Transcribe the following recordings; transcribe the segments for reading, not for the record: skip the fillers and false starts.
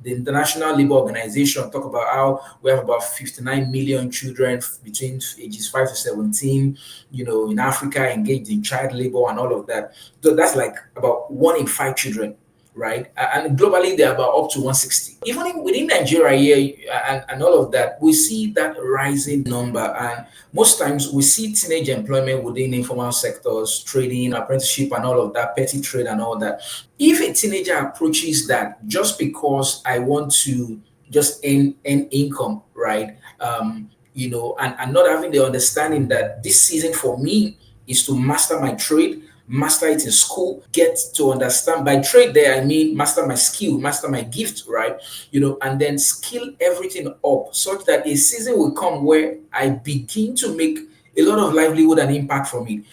the International Labour Organization talk about how we have about 59 million children between ages 5 to 17, in Africa engaged in child labor and all of that. So that's like about 1 in 5 children, right? And globally, they're about up to 160. Even within Nigeria here and all of that, we see that rising number. And most times we see teenage employment within informal sectors, trading, apprenticeship, and all of that, petty trade and all that. If a teenager approaches that just because I want to just earn income, right? And not having the understanding that this season for me is to master my trade, master it in school, get to understand by trade there, I mean master my skill, master my gift, right? And then skill everything up such that a season will come where I begin to make a lot of livelihood and impact from it.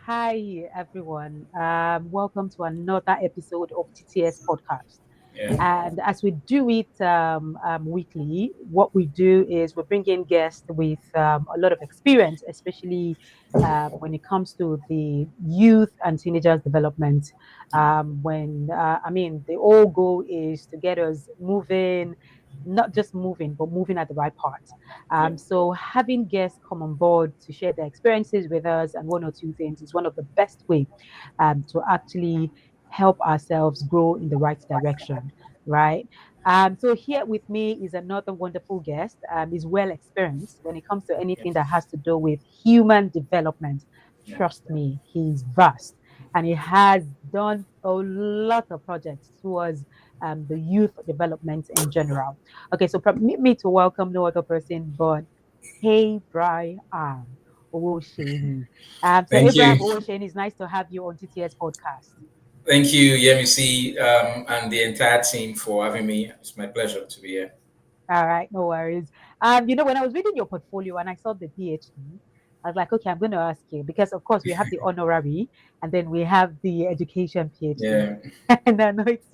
Hi, everyone. Welcome to another episode of TTS Podcast. Yeah. And as we do it weekly, what we do is we bring in guests with a lot of experience, especially when it comes to the youth and teenagers development. The whole goal is to get us moving, not just moving, but moving at the right part. So having guests come on board to share their experiences with us and one or two things is one of the best ways to actually help ourselves grow in the right direction, right? So here with me is another wonderful guest. He's well experienced when it comes to anything that has to do with human development. Trust me, he's vast and he has done a lot of projects towards the youth development in general. Okay, so permit me to welcome no other person but Abraham Owoseni. Thank Abraham you. Owoseni, it's nice to have you on TTS Podcast. Thank you, Yemisi, and the entire team for having me. It's my pleasure to be here. All right, no worries. When I was reading your portfolio and I saw the PH.D, I was like, okay, I'm going to ask you because, of course, we have the honorary and then we have the education PH.D. Yeah. And I know it's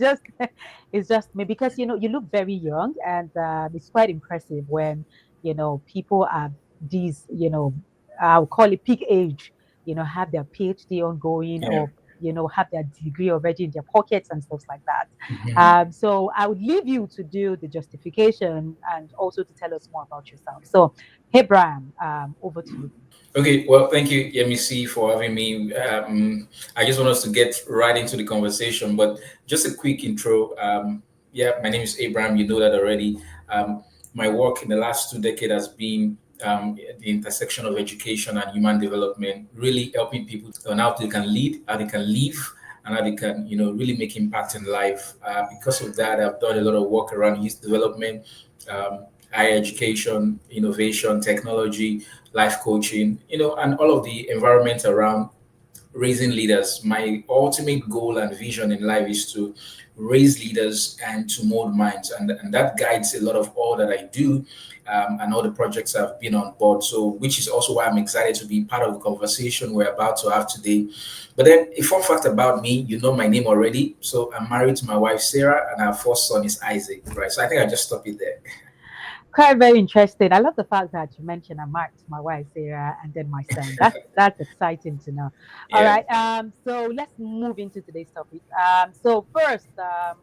just me because you look very young and it's quite impressive when people are these I'll call it peak age, have their PH.D ongoing Yeah. or have their degree already in their pockets and stuff like that. Mhm. So I would leave you to do the justification and also to tell us more about yourself. So, Abraham, over to you. Okay, well, thank you, Yemisi, for having me. I just want us to get right into the conversation, but just a quick intro. My name is Abraham. You know that already. My work in the last 2 decades has been the intersection of education and human development, really helping people on how they can lead, how they can live, and how they can, really make impact in life. Because of that, I've done a lot of work around youth development, higher education, innovation, technology, life coaching, and all of the environment around raising leaders. My ultimate goal and vision in life is to raise leaders and to mold minds. And that guides a lot of all that I do and all the projects I've been on board. So, which is also why I'm excited to be part of the conversation we're about to have today. But then, a fun fact about me, you know my name already. So, I'm married to my wife, Sarah, and our first son is Isaac, right? So, I think I'll just stop it there. Quite very interesting. I love the fact that you mentioned I'm married to my wife Sarah and then my son. That's exciting to know. All Yeah. right. So let's move into today's topic. So first,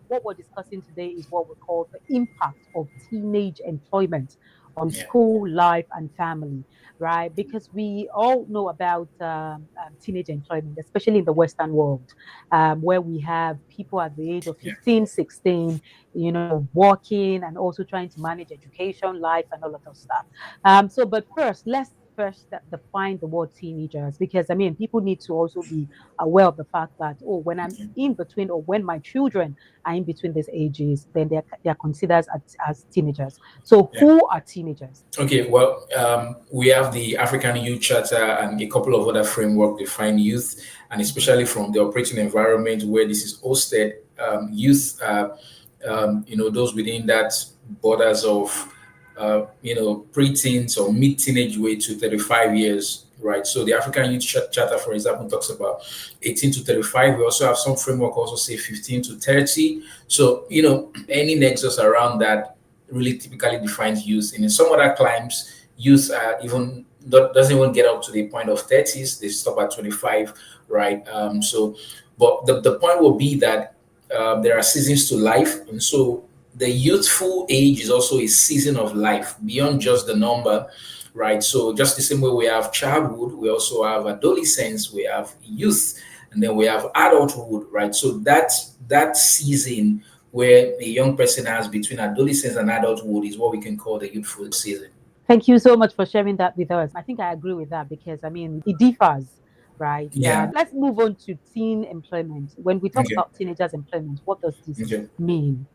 what we're discussing today is what we call the impact of teenage employment on Yeah. school life and family, right? Because we all know about teenage employment, especially in the Western world, where we have people at the age of Yeah. 15, 16, working and also trying to manage education, life, and all of those stuff. But first, let's first define the word teenagers because people need to also be aware of the fact that when I'm in between or when my children are in between these ages, then they're considered as teenagers. So Yeah. who are teenagers? Okay, well, we have the African Youth Charter and a couple of other framework define youth, and especially from the operating environment where this is hosted, youth, those within that borders of, pre-teens or mid-teenage way to 35 years, right? So the African Youth Charter, for example, talks about 18 to 35. We also have some framework also say 15 to 30. So, any nexus around that really typically defines youth. And in some other climes, youth even doesn't even get up to the point of 30s. They stop at 25, right? But the point will be that there are seasons to life, and so the youthful age is also a season of life beyond just the number, right? So just the same way we have childhood, we also have adolescence, we have youth, and then we have adulthood, right? So that season where a young person has between adolescence and adulthood is what we can call the youthful season. Thank you so much for sharing that with us. I think I agree with that because I mean it differs, right? Yeah. Let's move on to teen employment. When we talk Okay. about teenagers' employment, what does this Okay. mean?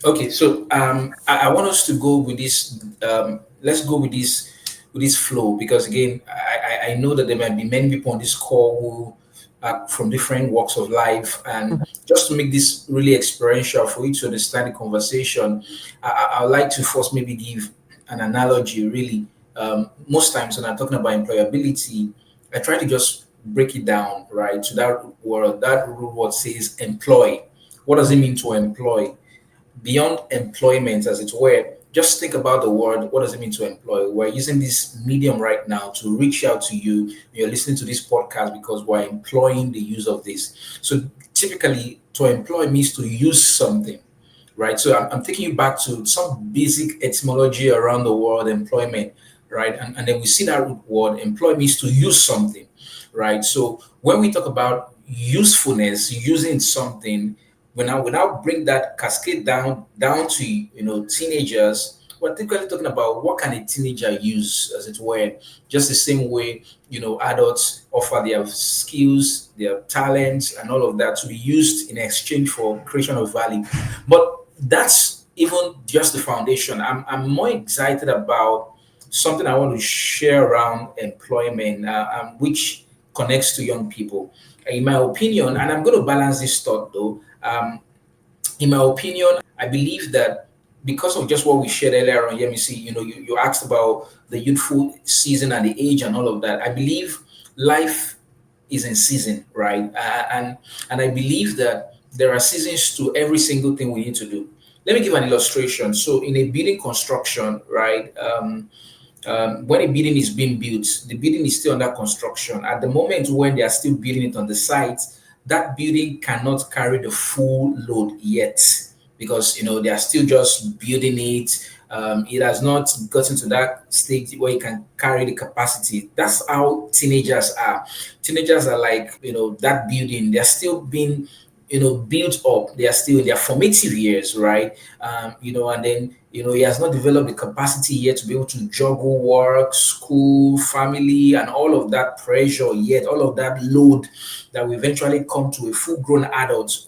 Okay, so I want us to go with this. Let's go with this flow because again, I know that there might be many people on this call who are from different walks of life, and just to make this really experiential for you to understand the conversation, I would like to first maybe give an analogy. Really, most times when I'm talking about employability, I try to just break it down right to that word. That root word says employ. What does it mean to employ? Beyond employment, as it were, just think about the word. What does it mean to employ? We're using this medium right now to reach out to you. You're listening to this podcast because we're employing the use of this. So typically, to employ means to use something, right? So I'm taking you back to some basic etymology around the word employment, right? And then we see that root word employ means to use something, right? So when we talk about usefulness, using something, when I bring that cascade down to teenagers, we're typically talking about what can a teenager use, as it were, just the same way adults offer their skills, their talents, and all of that to be used in exchange for creation of value. But that's even just the foundation. I'm more excited about something I want to share around employment, which connects to young people. In my opinion, and I'm going to balance this thought though. In my opinion, I believe that because of just what we shared earlier on, let me see, you asked about the youthful season and the age and all of that. I believe life is in season, right? And I believe that there are seasons to every single thing we need to do. Let me give an illustration. So in a building construction, right? When a building is being built, the building is still under construction. At the moment when they are still building it on the site, that building cannot carry the full load yet because they are still just building it. It has not gotten to that stage where it can carry the capacity. That's how teenagers are. Teenagers are like that building. They're still being built up. They are still in their formative years, right? And then he has not developed the capacity yet to be able to juggle work, school, family, and all of that pressure yet, all of that load that will eventually come to a full-grown adult.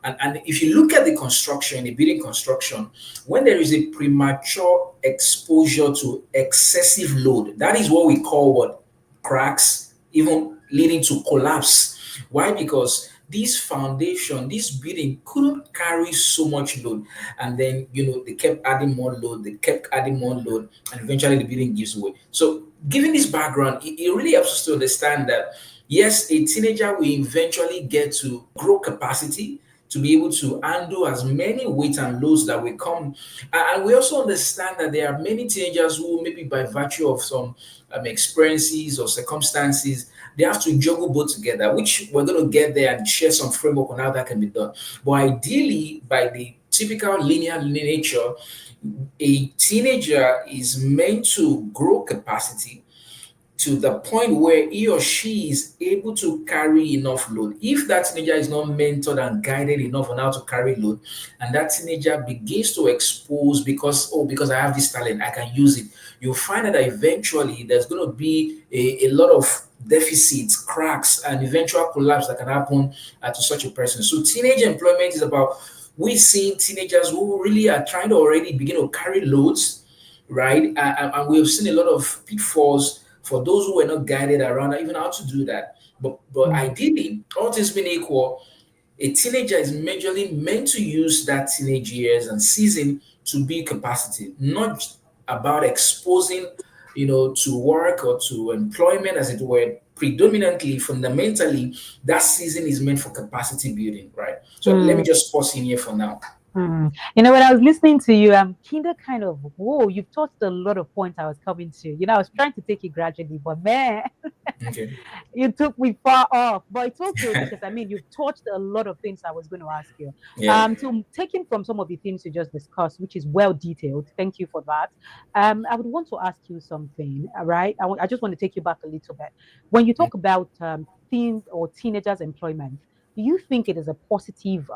And if you look at the construction, the building construction, when there is a premature exposure to excessive load, that is what we call what cracks, even leading to collapse. Why? Because this foundation, this building couldn't carry so much load. And then, they kept adding more load, they kept adding more load, and eventually the building gives way. So, given this background, it really helps us to understand that, yes, a teenager will eventually get to grow capacity to be able to handle as many weight and loads that will come. And we also understand that there are many teenagers who, maybe by virtue of some experiences or circumstances, they have to juggle both together, which we're going to get there and share some framework on how that can be done. But ideally, by the typical linear nature, a teenager is meant to grow capacity to the point where he or she is able to carry enough load. If that teenager is not mentored and guided enough on how to carry load, and that teenager begins to expose because I have this talent, I can use it, you'll find that eventually there's going to be a lot of deficits, cracks, and eventual collapse that can happen to such a person. So teenage employment is about we seeing teenagers who really are trying to already begin to carry loads, right? And we've seen a lot of pitfalls for those who were not guided around even how to do that. But ideally, all things being equal, a teenager is majorly meant to use that teenage years and season to build capacity, not about exposing, to work or to employment, as it were. Predominantly, fundamentally, that season is meant for capacity building, right? So let me Mm. just pause in here for now. When I was listening to you, I'm kind of, whoa, you've touched a lot of points I was coming to. I was trying to take it gradually, but man, Okay. you took me far off. But it's okay because you've touched a lot of things I was going to ask you. Yeah. So taking from some of the things you just discussed, which is well detailed, thank you for that. I would want to ask you something. All right, I just want to take you back a little bit. When you Mm. talk about teen or teenagers' employment, do you think it is a positive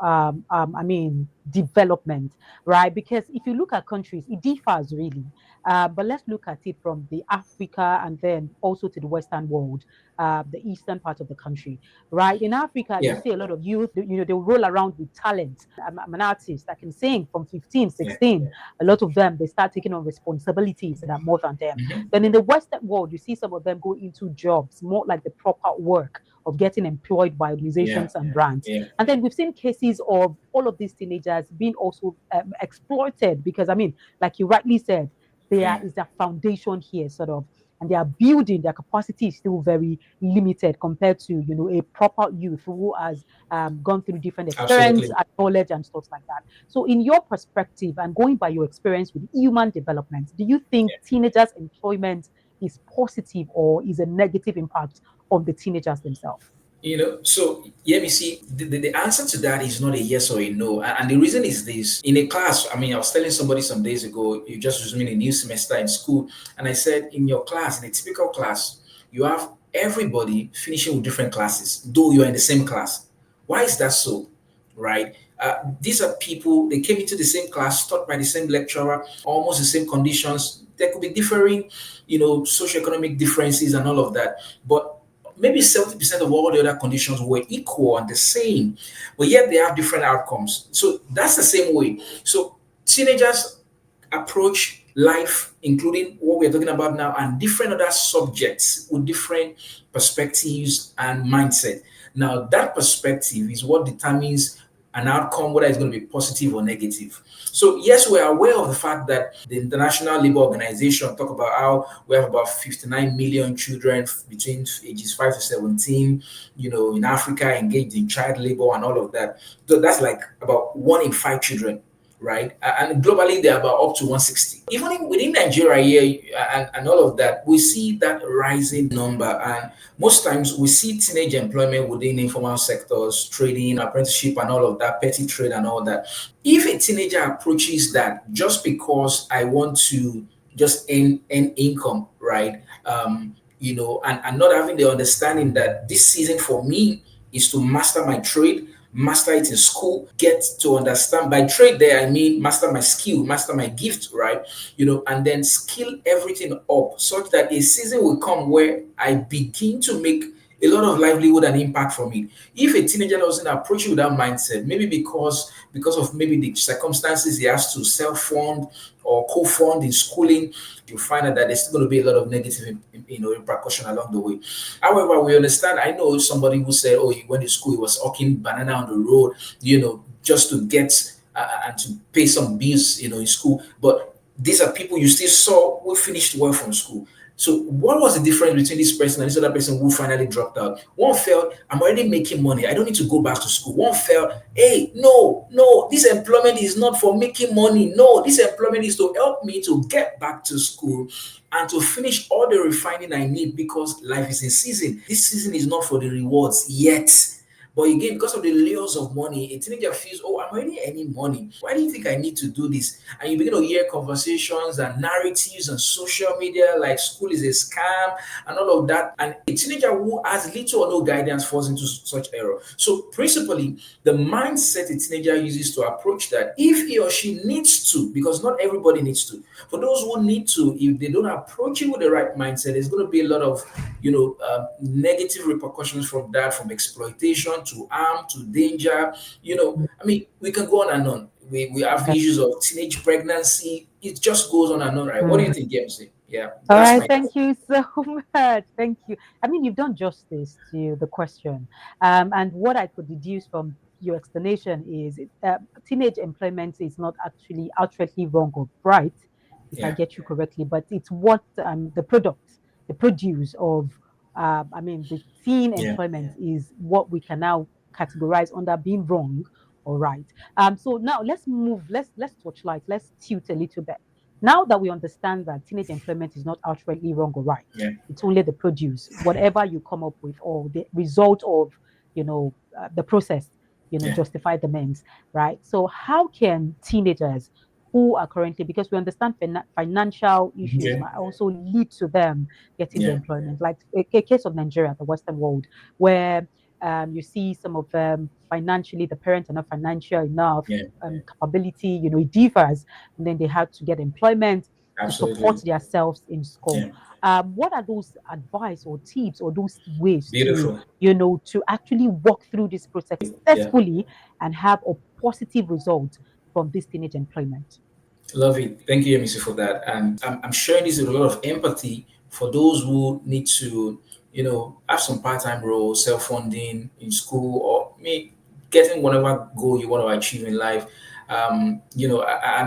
development, right? Because if you look at countries, it differs really. But let's look at it from the Africa and then also to the Western world, the eastern part of the country, right? In Africa, you Yeah. see a lot of youth, they roll around with talent. I'm an artist, I can sing from 15, Yeah. 16. A lot of them, they start taking on responsibilities that are more than them. Hmm. Then in the Western world, you see some of them go into jobs, more like the proper work of getting employed by Yeah. organizations and brands. Yeah. And then we've seen cases of all of these teenagers being also exploited because, like you rightly said, there Yeah. is a foundation here, sort of, and they are building their capacity is still very limited compared to a proper youth who has gone through different experience Absolutely. and knowledge and stuff like that. So, in your perspective and going by your experience with human development, do you think teenagers' employment is positive or is a negative impact on the teenagers themselves? So yeah, you see, the answer to that is not a yes or a no. And the reason is this. In a class, I was telling somebody some days ago, you just resuming a new semester in school, and I said, in your class, in a typical class, you have everybody finishing with different classes, though you're in the same class. Why is that so? Right? These are people, they came into the same class, taught by the same lecturer, almost the same conditions. There could be differing, socioeconomic differences and all of that. But maybe 70% of all the other conditions were equal and the same, but yet they have different outcomes. So that's the same way. So teenagers approach life, including what we're talking about now, and different other subjects with different perspectives and mindset. Now, that perspective is what determines an outcome, whether it's going to be positive or negative. So, yes, we're aware of the fact that the International Labour Organization talk about how we have about 59 million children between ages 5 to 17, in Africa engaged in child labor and all of that. So that's like about 1 in 5 children, right? And globally, they're about up to 160. Even within Nigeria here and all of that, we see that rising number. And most times we see teenage employment within informal sectors, trading, apprenticeship, and all of that, petty trade, and all that. If a teenager approaches that just because I want to just earn income, right? And not having the understanding that this season for me is to master my trade, master it in school, get to understand by trade there, I mean master my skill, master my gift, right? And then skill everything up such that a season will come where I begin to make a lot of livelihood and impact from it. If a teenager doesn't approach it with that mindset, maybe because of maybe the circumstances he has to self-fund or co-fund in schooling, you find out that there's still going to be a lot of negative repercussion along the way. However, we understand. I know somebody who said, "Oh, he went to school, he was hawking banana on the road, just to get and to pay some bills, in school." But these are people you still saw who finished well from school. So, what was the difference between this person and this other person who finally dropped out? One felt, I'm already making money. I don't need to go back to school. One felt, hey, no, no, this employment is not for making money. No, this employment is to help me to get back to school and to finish all the refining I need because life is in season. This season is not for the rewards yet. But again, because of the layers of money, a teenager feels, oh, I'm already earning money. Why do you think I need to do this? And you begin to hear conversations and narratives on social media like school is a scam and all of that. And a teenager who has little or no guidance falls into such error. So, principally, the mindset a teenager uses to approach that, if he or she needs to, because not everybody needs to, for those who need to, if they don't approach it with the right mindset, there's going to be a lot of negative repercussions from that, from exploitation to harm to danger. We can go on and on. We have Okay. issues of teenage pregnancy. It just goes on and on, right? What do Mm. you think, James? Yeah, All that's right, my. thank you so much. Thank you. You've done justice to the question. And what I could deduce from your explanation is teenage employment is not actually outrightly wrong or right, if I Yeah, get you correctly, but it's what the product, the produce of, the teen yeah, employment is what we can now categorize under being wrong All right. So now let's move, let's torchlight, let's tilt a little bit. Now that we understand that teenage employment is not outrightly wrong or right, Yeah. it's only the produce, whatever you come up with, or the result of, the process, Yeah. justify the means, right? So how can teenagers who are currently, because we understand financial issues Okay. might also lead to them getting the Yeah. employment, like a case of Nigeria, the Western world, where you see some of them financially, the parents are not financial enough, Yeah. capability, it differs, and then they have to get employment to support Absolutely. themselves in school. Yeah. What are those advice or tips or those ways to, Beautiful. to actually walk through this process Yeah. successfully and have a positive result from this teenage employment? Love it. Thank you, Emisi, for that. And I'm sharing this with a lot of empathy for those who need to, have some part-time role, self-funding in school, or me getting whatever goal you want to achieve in life. And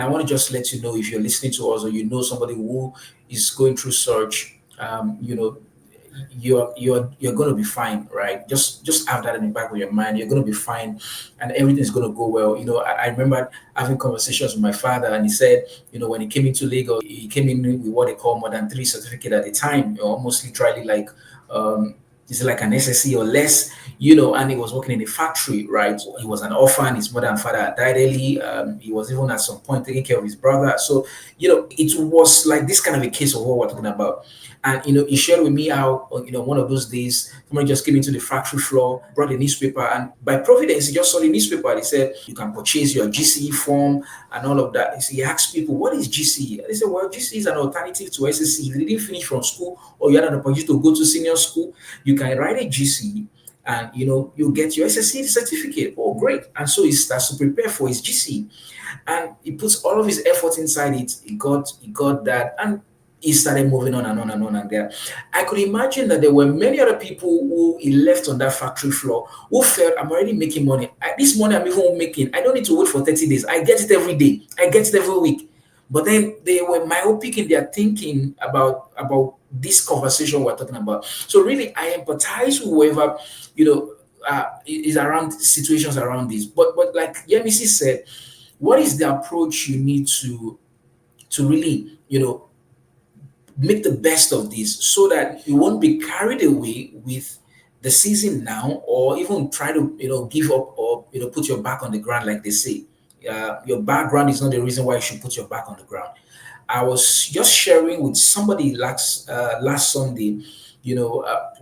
I want to just let you know, if you're listening to us or you know somebody who is going through search, you're going to be fine, right? Just have that in the back of your mind. You're going to be fine, and everything's going to go well. I remember having conversations with my father, and he said, when he came into Lagos, he came in with what they call more than three certificate at the time, almost literally like, is it like an SSC or less, and he was working in a factory, right? He was an orphan. His mother and father had died early. He was even at some point taking care of his brother. So, it was like this kind of a case of what we're talking about. And he shared with me how one of those days somebody just came into the factory floor, brought a newspaper, and by providence he just saw the newspaper. They said you can purchase your GCE form and all of that. He asked people, what is GCE? And they said, well, GCE is an alternative to SSC. If you didn't finish from school or you had an opportunity to go to senior school, you can write a GCE and you get your SSC certificate. Oh, great. And so he starts to prepare for his GCE, and he puts all of his effort inside it. He got that, and he started moving on and on and on and there. I could imagine that there were many other people who he left on that factory floor who felt, I'm already making money. This money I'm even making, I don't need to wait for 30 days. I get it every day. I get it every week. But then they were myopic in their thinking about this conversation we're talking about. So really, I empathize with whoever, is around situations around this. But like Yemisi said, what is the approach you need to really, make the best of this so that you won't be carried away with the season now, or even try to give up, or put your back on the ground, like they say. Your background is not the reason why you should put your back on the ground. I was just sharing with somebody last Sunday,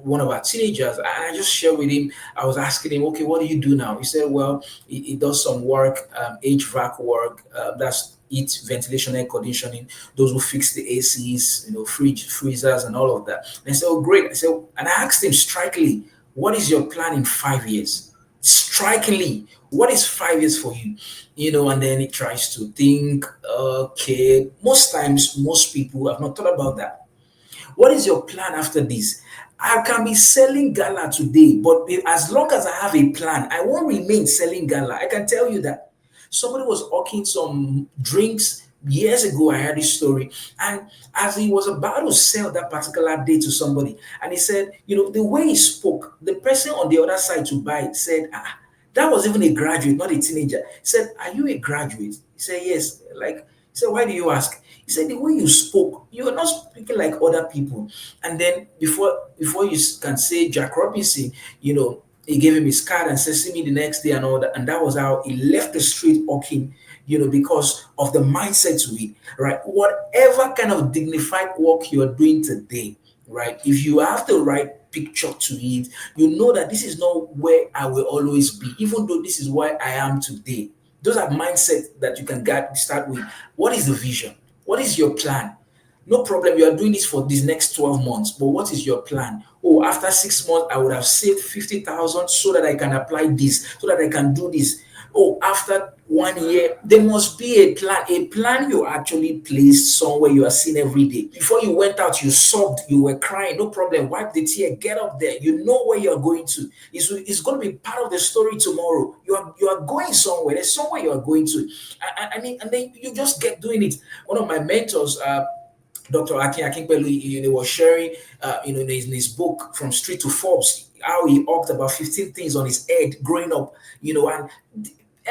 one of our teenagers, and I just shared with him. I was asking him, okay, what do you do now? He said, well, he does some work, HVAC work, that's heat, ventilation, air conditioning, those who fix the ACs, fridge, freezers, and all of that. And I said, oh, great. And I asked him strikingly, what is your plan in 5 years? Strikingly, what is 5 years for you? And then he tries to think, okay, most times, most people have not thought about that. What is your plan after this? I can be selling gala today, but as long as I have a plan, I won't remain selling gala. I can tell you that. Somebody was hawking some drinks years ago. I heard this story. And as he was about to sell that particular day to somebody, and he said, the way he spoke, the person on the other side to buy it said, that was even a graduate, not a teenager. He said, are you a graduate? He said, yes. He said, why do you ask? He said, the way you spoke, you are not speaking like other people. And then before you can say Jack Robinson, he gave him his card and said, see me the next day and all that. And that was how he left the street walking, because of the mindset to it, right? Whatever kind of dignified work you're doing today, right? If you have the right picture to it, you know that this is not where I will always be, even though this is where I am today. Those are mindset that you can start with. What is the vision? What is your plan? No problem, you are doing this for these next 12 months, but what is your plan? Oh, after 6 months, I would have saved 50,000 so that I can apply this, so that I can do this. Oh, after 1 year, there must be a plan you actually placed somewhere you are seeing every day. Before you went out, you sobbed, you were crying, no problem, wipe the tear, get up there. You know where you're going to. It's going to be part of the story tomorrow. You are going somewhere. There's somewhere you are going to. And then you just get doing it. One of my mentors, Dr. Akinpelu, was sharing, in his book From Street to Forbes, how he talked about 15 things on his head growing up, and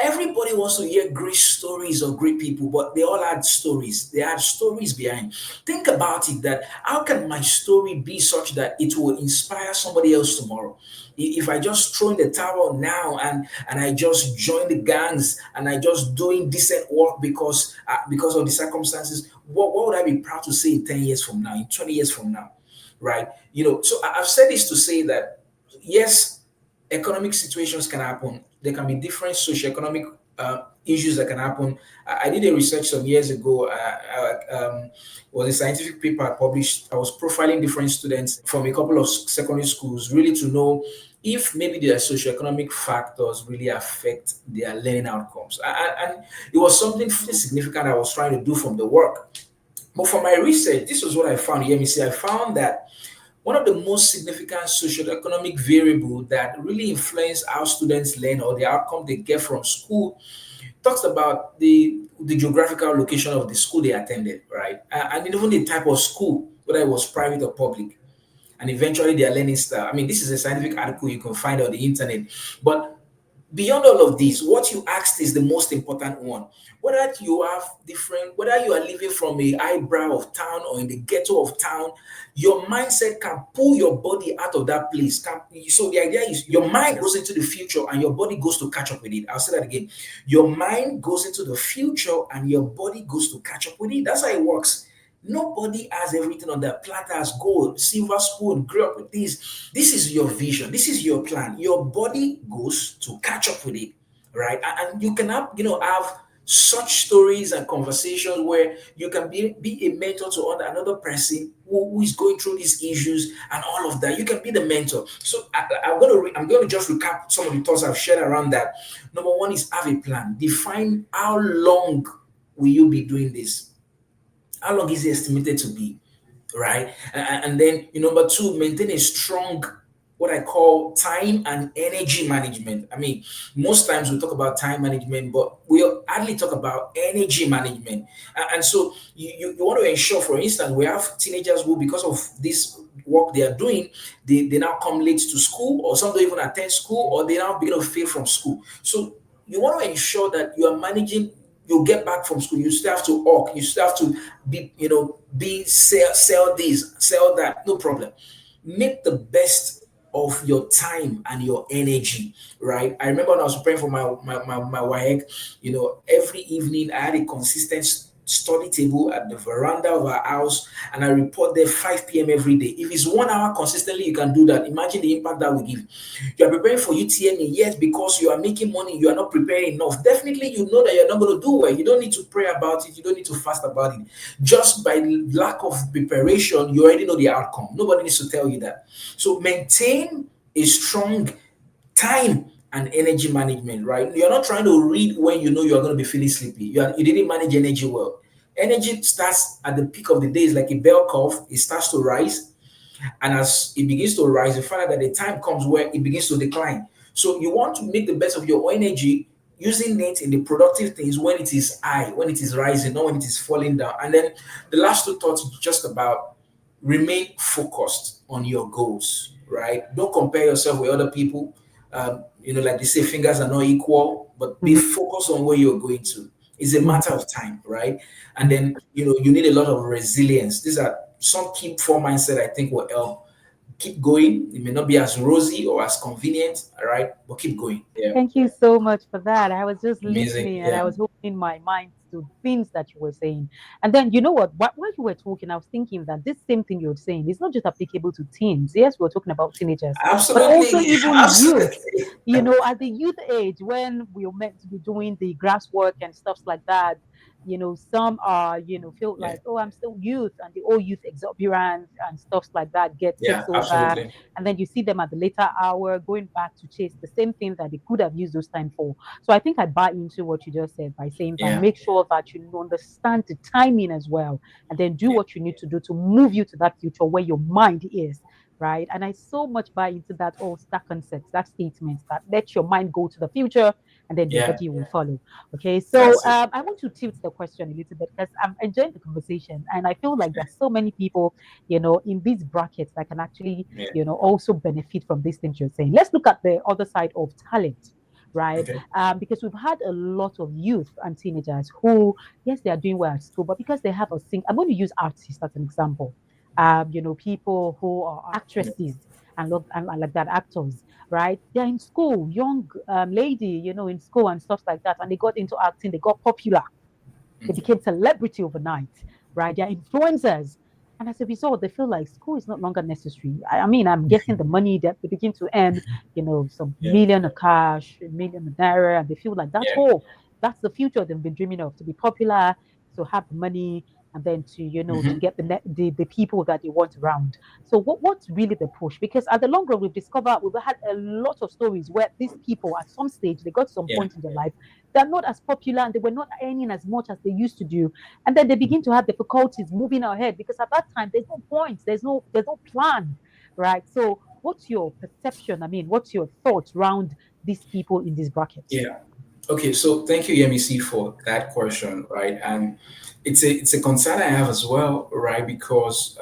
Everybody wants to hear great stories of great people, but they all had stories. They had stories behind. Think about it, that how can my story be such that it will inspire somebody else tomorrow? If I just throw in the towel now and I just join the gangs and I just doing decent work because of the circumstances, what would I be proud to say in 10 years from now, in 20 years from now? Right? So I've said this to say that yes, economic situations can happen. There can be different socioeconomic issues that can happen. I did a research some years ago. Was a scientific paper I published. I was profiling different students from a couple of secondary schools, really to know if maybe their socioeconomic factors really affect their learning outcomes. And it was something pretty significant I was trying to do from the work. But for my research, this was what I found. Let me see. I found that one of the most significant socioeconomic variable that really influence how students learn or the outcome they get from school talks about the geographical location of the school they attended, right? And even the type of school, whether it was private or public, and eventually their learning style. I mean, this is a scientific article you can find on the internet. But beyond all of this, what you asked is the most important one. Whether you are living from a eyebrow of town or in the ghetto of town, your mindset can pull your body out of that place. So the idea is your mind goes into the future and your body goes to catch up with it. I'll say that again. Your mind goes into the future and your body goes to catch up with it. That's how it works. Nobody has everything on their platter as gold, silver spoon, grew up with this. This is your vision. This is your plan. Your body goes to catch up with it, right? And you can have such stories and conversations where you can be a mentor to another person who is going through these issues and all of that. You can be the mentor. So I'm going to just recap some of the thoughts I've shared around that. Number one is have a plan. Define how long will you be doing this. How long is it estimated to be, right? And then number two, maintain a strong, what I call time and energy management. I mean, most times we talk about time management, but we hardly talk about energy management. And so you want to ensure, for instance, we have teenagers who, because of this work they are doing, they now come late to school, or some don't even attend school, or they now begin to fail from school. So you want to ensure that you are managing. You get back from school, you still have to work, you still have to sell this, sell that, no problem. Make the best of your time and your energy, right? I remember when I was preparing for my WAEC, every evening I had a consistent study table at the veranda of our house, and I report there 5 p.m. every day. If it's 1 hour consistently, you can do that. Imagine the impact that will give. You are preparing for UTME, yes, because you are making money, you are not preparing enough. Definitely, you know that you're not going to do well. You don't need to pray about it, you don't need to fast about it. Just by lack of preparation, you already know the outcome. Nobody needs to tell you that. So maintain a strong time and energy management, right? You're not trying to read when you know you're going to be feeling sleepy. You didn't manage energy well. Energy starts at the peak of the day, is like a bell curve. It starts to rise, and as it begins to rise, you find out that the time comes where it begins to decline. So you want to make the best of your energy, using it in the productive things when it is high, when it is rising, not when it is falling down. And then the last two thoughts is just about remain focused on your goals, right? Don't compare yourself with other people. Like they say, fingers are not equal, but be focused on where you're going to. It's a matter of time, right? And then you need a lot of resilience. These are some key four mindset I think will help. Keep going. It may not be as rosy or as convenient, all right, but keep going. Yeah, Thank you so much for that. I was just amazing. listening and I Yeah, was opening my mind to things that you were saying. And then, you know what? While you were talking, I was thinking that this same thing you're saying is not just applicable to teens. Yes, we're talking about teenagers, but also absolutely, even youth. absolutely. At the youth age, when we are meant to be doing the grass work and stuff like that, some are, feel Yeah, like, oh, I'm still youth, and the old youth exuberance and stuff like that takes yeah, over, absolutely. and then you see them at the later hour going back to chase the same thing that they could have used those time for. So I think I buy into what you just said by saying that Yeah, make sure that you understand the timing as well, and then do yeah, what you need to do to move you to that future where your mind is. Right. And I so much buy into that concept, that statement that let your mind go to the future and then your yeah. body will follow. Okay. So That's it. I want to tilt the question a little bit because I'm enjoying the conversation. And I feel like there's so many people, in these brackets that can actually Yeah, also benefit from these things you're saying. Let's look at the other side of talent, right? Okay. Because we've had a lot of youth and teenagers who, yes, they are doing well at school, but because they have a thing, I'm going to use artists as an example. People who are Yeah. actresses and like that, actors, right? They're in school, young lady, in school and stuff like that, and they got into acting, they got popular, they Okay. became celebrity overnight, right? They're influencers. And as a result, they feel like school is no longer necessary. I mean, I'm guessing the money that they begin to earn, some Yeah. million of cash, million of naira, and they feel like that's Yeah. all. That's the future they've been dreaming of, to be popular, to have the money, and then to Hmm. get the people that they want around. So what's really the push? Because at the long run, we've had a lot of stories where these people at some stage they got to some Yeah. point in their life, they're not as popular and they were not earning as much as they used to do, and then they begin to have difficulties moving ahead because at that time there's no points, there's no plan, right? So what's your perception, I mean, what's your thoughts around these people in these brackets? Yeah. Okay, so thank you, MEC, for that question, right? And it's a concern I have as well, right? Because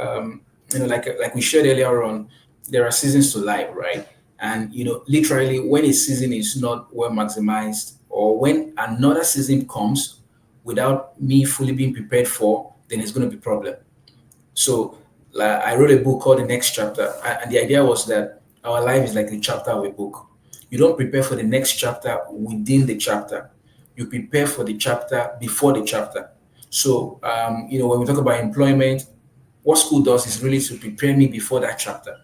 like we shared earlier on, there are seasons to life, right? And literally, when a season is not well maximized, or when another season comes without me fully being prepared for, then it's going to be problem. So, like, I wrote a book called The Next Chapter, and the idea was that our life is like the chapter of a book. You don't prepare for the next chapter within the chapter. You prepare for the chapter before the chapter. So, when we talk about employment, what school does is really to prepare me before that chapter,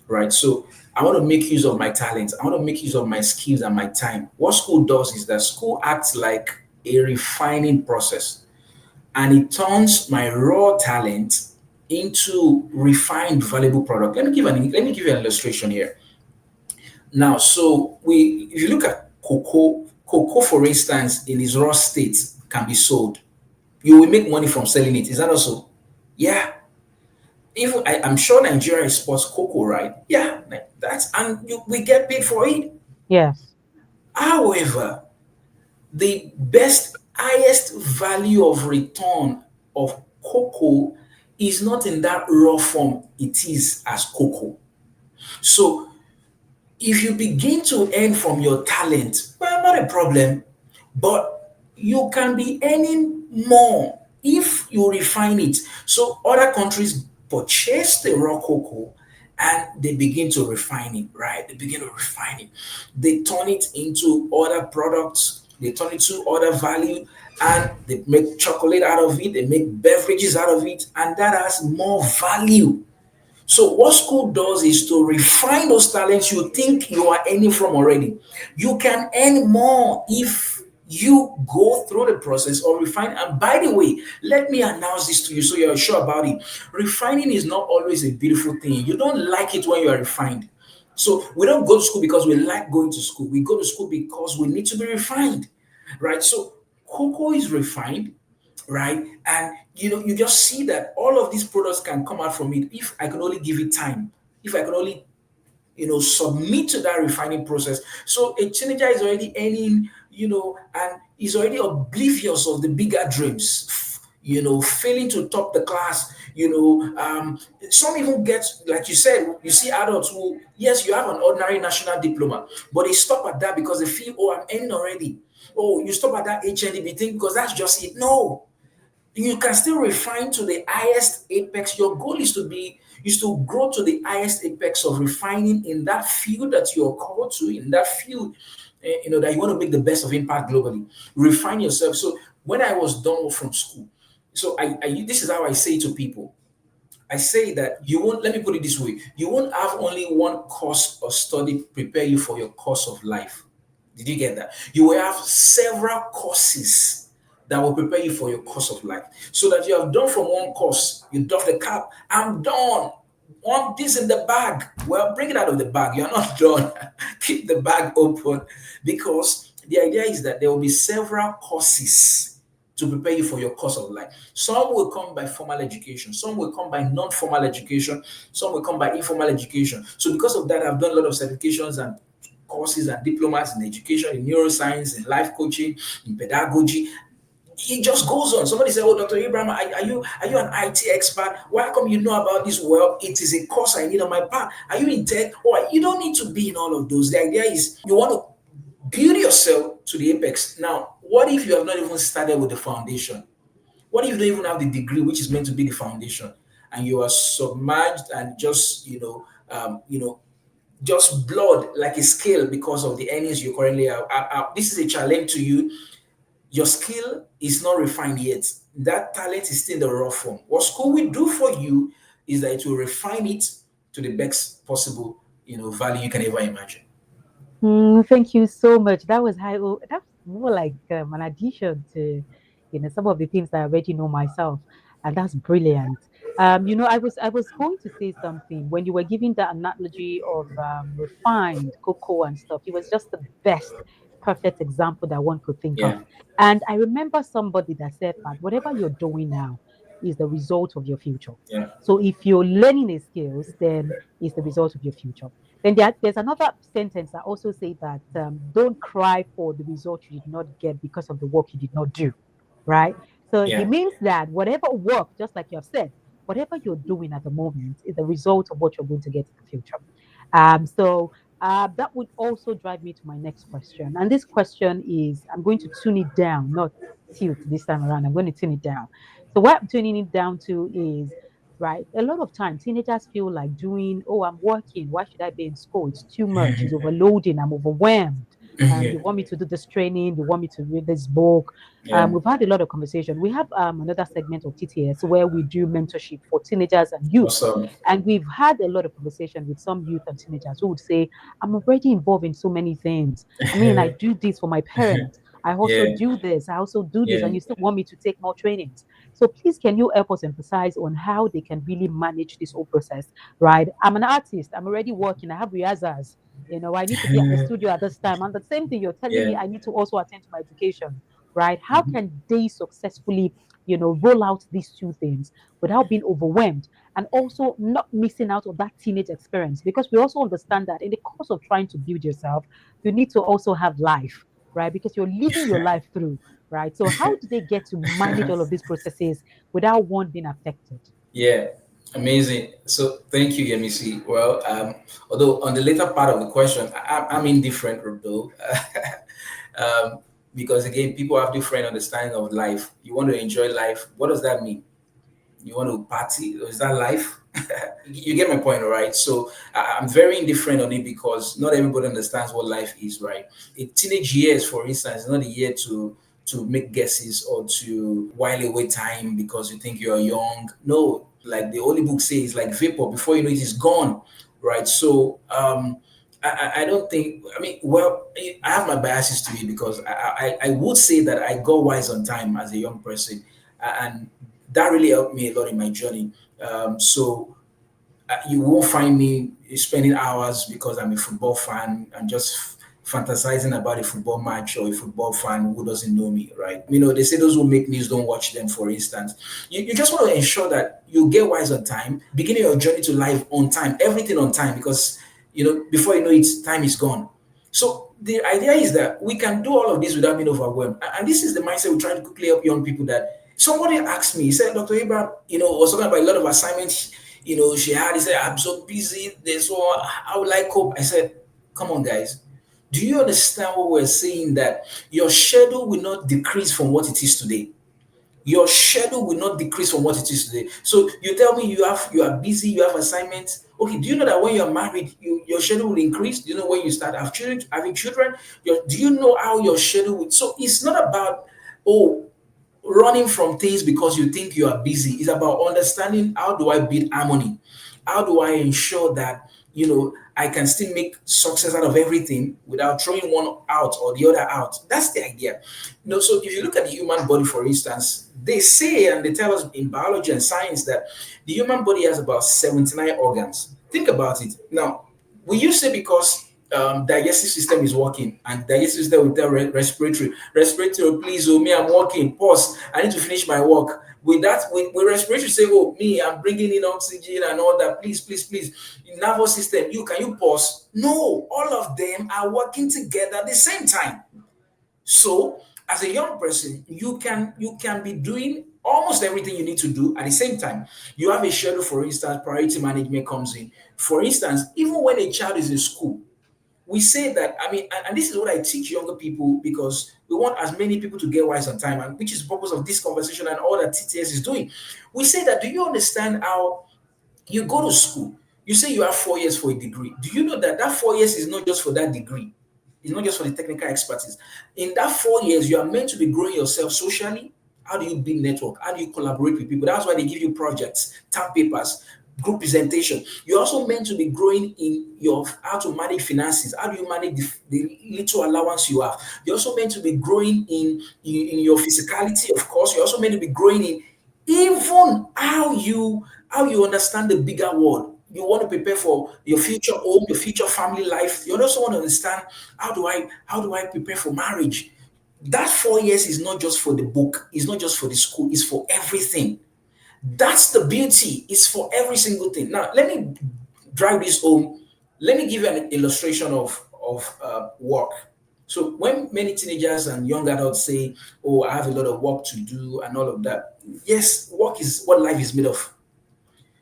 right? So, I want to make use of my talents. I want to make use of my skills and my time. What school does is that school acts like a refining process, and it turns my raw talent into refined valuable product. Let me give you an illustration here. Now, so we if you look at cocoa for instance in its raw state can be sold. You will make money from selling it. Is that also? Yeah. Even I'm sure Nigeria exports cocoa, right? Yeah, that's and we get paid for it. Yes. However, the best highest value of return of cocoa is not in that raw form it is as cocoa. So if you begin to earn from your talent, well, not a problem, but you can be earning more if you refine it. So other countries purchase the raw cocoa and they begin to refine it, right? They begin to refine it. They turn it into other products, they turn it to other value, and they make chocolate out of it, they make beverages out of it, and that has more value. So what school does is to refine those talents you think you are earning from already. You can earn more if you go through the process of refining. And by the way, let me announce this to you so you're sure about it. Refining is not always a beautiful thing. You don't like it when you are refined. So we don't go to school because we like going to school. We go to school because we need to be refined, right? So cocoa is refined, right? And you just see that all of these products can come out from it if I can only give it time, if I can only submit to that refining process. So a teenager is already earning, and is already oblivious of the bigger dreams, failing to top the class. Some even get, like you said, you see adults who, yes, you have an ordinary national diploma, but they stop at that because they feel, oh, I'm earning already. Oh, you stop at that HND, think because that's just it. No, you can still refine to the highest apex. Your goal is to grow to the highest apex of refining in that field that you're called to, in that field, that you want to make the best of impact globally. Refine yourself. So when I was done from school, so this is how I say to people. I say that you won't, let me put it this way, you won't have only one course of study prepare you for your course of life. Did you get that? You will have several courses that will prepare you for your course of life. So that you have done from one course, you doff the cap, I'm done. Want this in the bag? Well, bring it out of the bag. You're not done. Keep the bag open because the idea is that there will be several courses to prepare you for your course of life. Some will come by formal education, some will come by non-formal education, some will come by informal education. So because of that, I've done a lot of certifications and courses and diplomas in education, in neuroscience, in life coaching, in pedagogy. He just goes on. Somebody said, "Oh, Dr. Abraham, are you an IT expert? Why come you know about this?" Well, it is a course I need on my part. Are you in tech? Or you don't need to be in all of those. The idea is you want to build yourself to the apex. Now, what if you have not even started with the foundation? What if you don't even have the degree, which is meant to be the foundation, and you are submerged and just just blood like a scale because of the earnings you currently have? This is a challenge to you. Your skill is not refined yet. That talent is still in the raw form. What school will do for you is that it will refine it to the best possible, value you can ever imagine. Thank you so much. That was high. That's more like an addition to, some of the things that I already know myself, and that's brilliant. I was going to say something when you were giving the analogy of refined cocoa and stuff. It was just the best, perfect example that one could think of. Yeah, And I remember somebody that said that whatever you're doing now is the result of your future. yeah, So if you're learning a skills, then it's the result of your future. Then there's another sentence that also say that don't cry for the result you did not get because of the work you did not do, right? So he yeah, means that whatever work, just like you have said, whatever you're doing at the moment is the result of what you're going to get in the future. So that would also drive me to my next question. And this question is, I'm going to tune it down, not tilt this time around. I'm going to tune it down. So what I'm tuning it down to is, right, a lot of times teenagers feel like doing, oh, I'm working. Why should I be in school? It's too much. It's overloading. I'm overwhelmed. They want me to do this training. They want me to read this book. yeah. We've had a lot of conversation. We have another segment of TTS where we do mentorship for teenagers and youth. Awesome. And we've had a lot of conversation with some youth and teenagers who would say, I'm already involved in so many things. I mean, I do this for my parents. I also Yeah, do this. I also do this. yeah, And you still want me to take more trainings. So please, can you help us emphasize on how they can really manage this whole process, right? I'm an artist. I'm already working. I have rehearsals. I need to be at the studio at this time. And the same thing you're telling me, yeah. I need to also attend to my education, right? How can they successfully, roll out these two things without being overwhelmed and also not missing out on that teenage experience? Because we also understand that in the course of trying to build yourself, you need to also have life, right? Because you're living your life through, right? So how do they get to manage all of these processes without one being affected? Yeah, amazing. So thank you, MEC. Well, although on the later part of the question, I'm indifferent though, um, because again, people have different understanding of life. You want to enjoy life. What does that mean? You want to party? Is that life? You get my point, right? So I'm very indifferent on it because not everybody understands what life is, right? In teenage years, for instance, is not a year to make guesses or to while away time because you think you're young. No, like the Holy Book says, like vapor. Before you know it is gone, right? So I don't think. I mean, well, I have my biases to it because I would say that I got wise on time as a young person, and that really helped me a lot in my journey. So you won't find me spending hours because I'm a football fan and just fantasizing about a football match or a football fan who doesn't know me, right? They say those who make news don't watch them, for instance. You just want to ensure that you get wise on time, beginning your journey to life on time, everything on time, because, before you know it, time is gone. So the idea is that we can do all of this without being overwhelmed. And this is the mindset we're trying to quickly help young people that somebody asked me, he said, Dr. Abraham, was talking about a lot of assignments, she had, he said, I'm so busy, there's so how will I cope? I said, come on, guys. Do you understand what we're saying? That your schedule will not decrease from what it is today. Your schedule will not decrease from what it is today. So you tell me you are busy, you have assignments. Okay, do you know that when you're married, your schedule will increase? Do you know when you start having children? Do you know how your schedule will? So it's not about running from things because you think you are busy. It's about understanding, how do I build harmony? How do I ensure that I can still make success out of everything without throwing one out or the other out? That's the idea. So if you look at the human body, for instance, they say and they tell us in biology and science that the human body has about 79 organs. Think about it. Now, we use it because digestive system is working, and digestive system will tell respiratory, please, oh, me, I'm working, pause, I need to finish my work. With that, with respiratory, say, oh, me, I'm bringing in oxygen and all that, please, please, please. Nervous system, can you pause? No, all of them are working together at the same time. So as a young person, you can be doing almost everything you need to do at the same time. You have a schedule. For instance, priority management comes in. For instance, even when a child is in school, we say that, I mean, and this is what I teach younger people, because we want as many people to get wise on time, and which is the purpose of this conversation and all that TTS is doing. We say that, do you understand how you go to school? You say you have 4 years for a degree. Do you know that that 4 years is not just for that degree? It's not just for the technical expertise. In that 4 years, you are meant to be growing yourself socially. How do you build network? How do you collaborate with people? That's why they give you projects, term papers, group presentation. You're also meant to be growing in your how to manage finances. How do you manage the little allowance you have? You're also meant to be growing in your physicality, of course. You're also meant to be growing in even how you understand the bigger world. You want to prepare for your future home, your future family life. You also want to understand, how do I prepare for marriage. That 4 years is not just for the book, it's not just for the school, it's for everything. That's the beauty. It's for every single thing. Now, let me drive this home. Let me give you an illustration of work. So when many teenagers and young adults say, "Oh, I have a lot of work to do," and all of that, yes, work is what life is made of.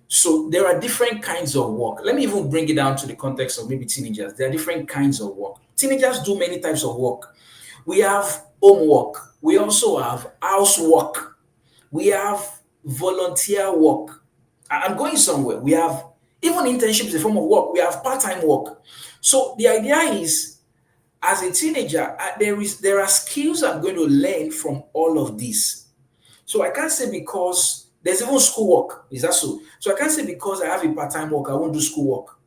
So there are different kinds of work. Let me even bring it down to the context of maybe teenagers. There are different kinds of work. Teenagers do many types of work. We have homework. We also have housework. We have volunteer work. I'm going somewhere. We have even internships, a form of work. We have part-time work. So the idea is, as a teenager, there are skills I'm going to learn from all of this. So I can't say because there's even schoolwork. Is that so? So I can't say because I have a part-time work, I won't do schoolwork.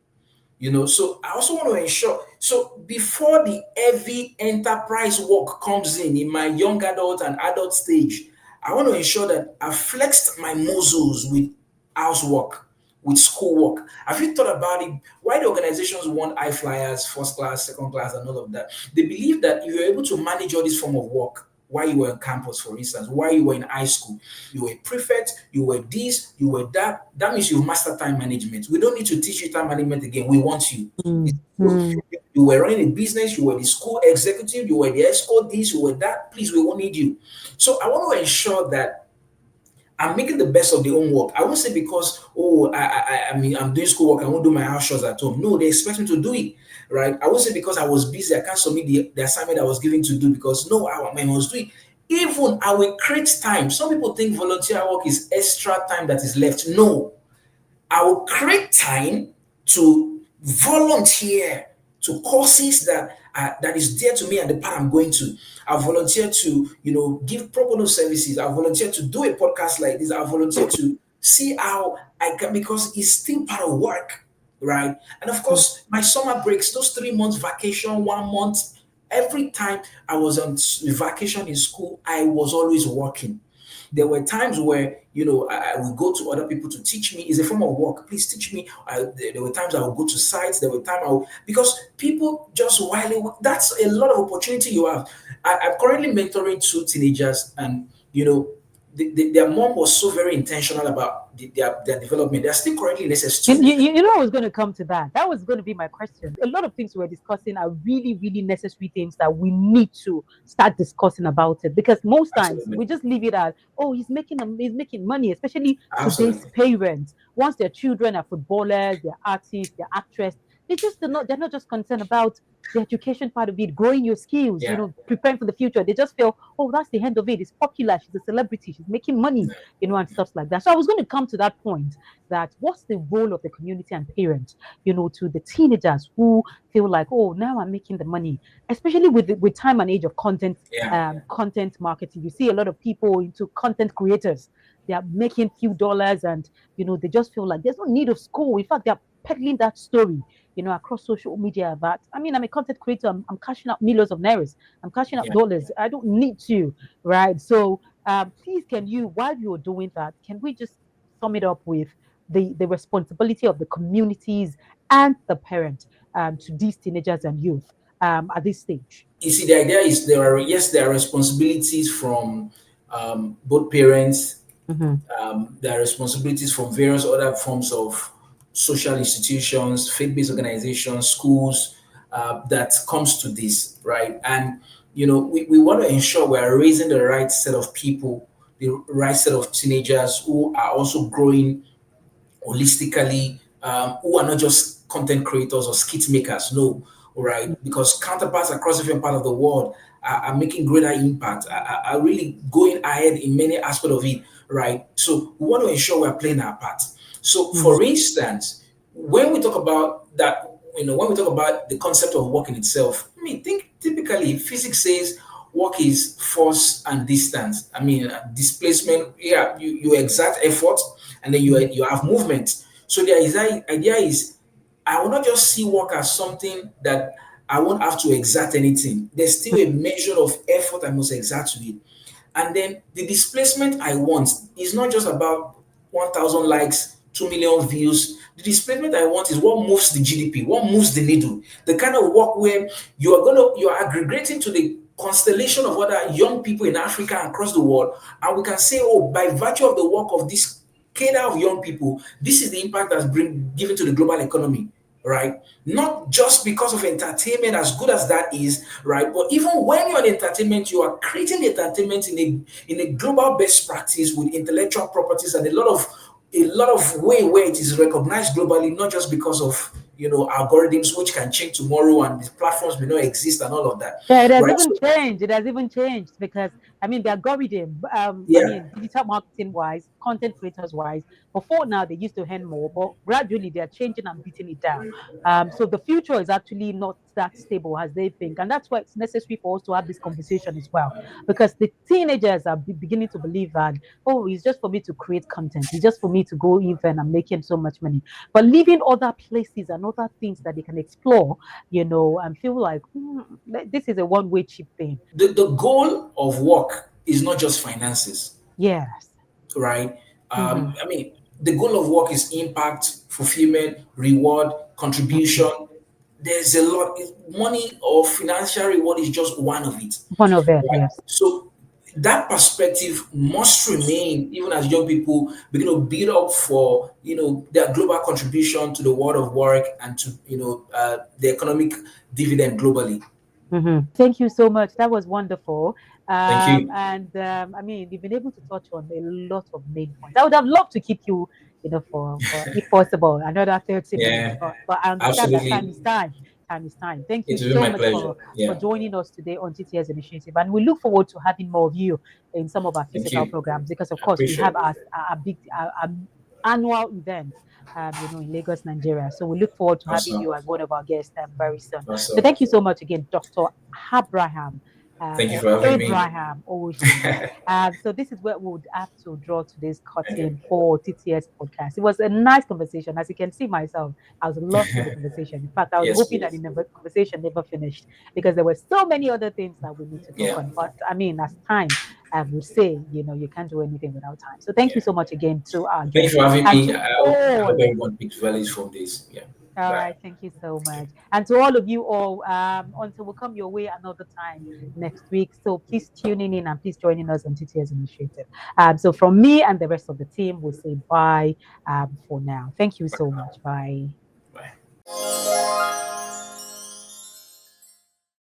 So I also want to ensure, so before the heavy enterprise work comes in my young adult and adult stage, I want to ensure that I've flexed my muscles with housework, with schoolwork. Have you thought about it? Why the organizations want high flyers, first class, second class, and all of that? They believe that if you're able to manage all this form of work while you were on campus, for instance, while you were in high school, you were a prefect, you were this, you were that. That means you've mastered time management. We don't need to teach you time management again. We want you. Mm, You mm, you were running a business, you were the school executive, you were the escort, this, you were that. Please, we won't need you. So I want to ensure that I'm making the best of the homework. I won't say because, oh, I mean, I'm doing schoolwork, I won't do my house chores at home. No, they expect me to do it, right? I won't say because I was busy, I can't submit the assignment I was given to do, because no, I must do it. Even I will create time. Some people think volunteer work is extra time that is left. No, I will create time to volunteer to courses that is dear to me and the path I'm going to. I volunteer to give pro bono services. I volunteer to do a podcast like this. I volunteer to see how I can, because it's still part of work, right? And of mm. course, my summer breaks, those 3 months vacation, 1 month. Every time I was on vacation in school, I was always working. There were times where I would go to other people to teach me. It's a form of work. Please teach me. There were times I would go to sites. There were times because people just while that's a lot of opportunity you have. I'm currently mentoring two teenagers, and their mom was so very intentional about their development. They're still currently in You, SS2. you, you know, I was going to come to that. That was going to be my question. A lot of things we're discussing are really, really necessary things that we need to start discussing about it. Because most times Absolutely, we just leave it as, oh, he's making money. Especially today's absolutely, parents. Once their children are footballers, they're artists, they're actresses, they're not just concerned about the education part of it, growing your skills, yeah. preparing for the future. They just feel, oh, that's the end of it. It's popular. She's a celebrity. She's making money, and stuff like that. So I was going to come to that point, that what's the role of the community and parents, to the teenagers who feel like, oh, now I'm making the money, especially with time and age of Yeah. content marketing. You see a lot of people into content creators. They are making few dollars, and they just feel like there's no need of school. In fact, they're peddling that story, across social media, that I mean, I'm a content creator, I'm cashing out millions of nairas, I'm cashing out Yeah. dollars. I don't need to, right? So please, can you, while you're doing that, can we just sum it up with the responsibility of the communities and the parent, to these teenagers and youth, at this stage? You see, the idea is there are responsibilities from both parents. Mm-hmm. There are responsibilities from various other forms of social institutions, faith-based organizations, schools, that comes to this, right? And we want to ensure we are raising the right set of people, the right set of teenagers who are also growing holistically, who are not just content creators or skit makers. No, right? Because counterparts across different part of the world are making greater impact, are really going ahead in many aspects of it, right? So we want to ensure we're playing our part. So, Mm. for instance, when we talk about that, when we talk about the concept of work in itself, I mean, think typically physics says work is force and distance. I mean, displacement. Yeah, you exert effort, and then you have movement. So the idea is, I will not just see work as something that I won't have to exert anything. There's still a measure of effort I must exert to it. And then the displacement I want is not just about 1,000 likes, 2 million views. The displacement I want is what moves the GDP, what moves the needle. The kind of work where you are aggregating to the constellation of other young people in Africa and across the world, and we can say, oh, by virtue of the work of this cadre of young people, this is the impact that's been given to the global economy, right? Not just because of entertainment, as good as that is, right? But even when you're in entertainment, you are creating the entertainment in a global best practice with intellectual properties and a lot of way where it is recognized globally, not just because of algorithms which can change tomorrow and the platforms may not exist and all of that, Yeah, it has right? even So changed. It has even changed because I mean the algorithm, yeah, digital marketing wise, content creators wise, before now they used to earn more, but gradually they are changing and beating it down. So the future is actually not that stable as they think, and that's why it's necessary for us to have this conversation as well. Because the teenagers are beginning to believe that, oh, it's just for me to create content, it's just for me to go even and making so much money, but leaving other places and other things that they can explore, and feel like this is a one-way cheap thing. the goal of work is not just finances, Yes. right? Mm-hmm. I mean, the goal of work is impact, fulfillment, reward, contribution. There's a lot. Money or financial reward is just one of it, One of it, right? yes. So that perspective must remain even as young people begin to build up for their global contribution to the world of work and to the economic dividend globally. Thank you so much. That was wonderful. Thank you. And I mean, you've been able to touch on a lot of main points. I would have loved to keep you, for if possible, another 30 minutes. Yeah, But I understand that time absolutely. is time. Time is time. Thank you It will be so my much pleasure. for Yeah. joining us today on TTS Initiative. And we look forward to having more of you in some of our Thank physical you. programs because, of I course, we appreciate have it. our big annual event. In Lagos, Nigeria. So we look forward to having Awesome. you as one of our guests very soon. So Awesome. thank you so much again, Dr. Abraham, Thank you or for having me. Abraham Owoseni. So this is where we would have to draw today's curtain for TTS podcast. It was a nice conversation. As you can see myself, I was lost in the conversation. In fact, I was Yes, hoping that please. the conversation never finished because there were so many other things that we need to talk Yeah. on. But I mean, as time I would say, you can't do anything without time. So thank you Yeah. so much again to our Thank you guests for having and me. to I hope all. everyone picks values from this. Yeah. All Bye. right, thank you so much. And to all of you all, until we come your way another time next week. So please tune in and please joining us on TTS Initiative. So from me and the rest of the team, we'll say bye for now. Thank you so much. Bye. Bye.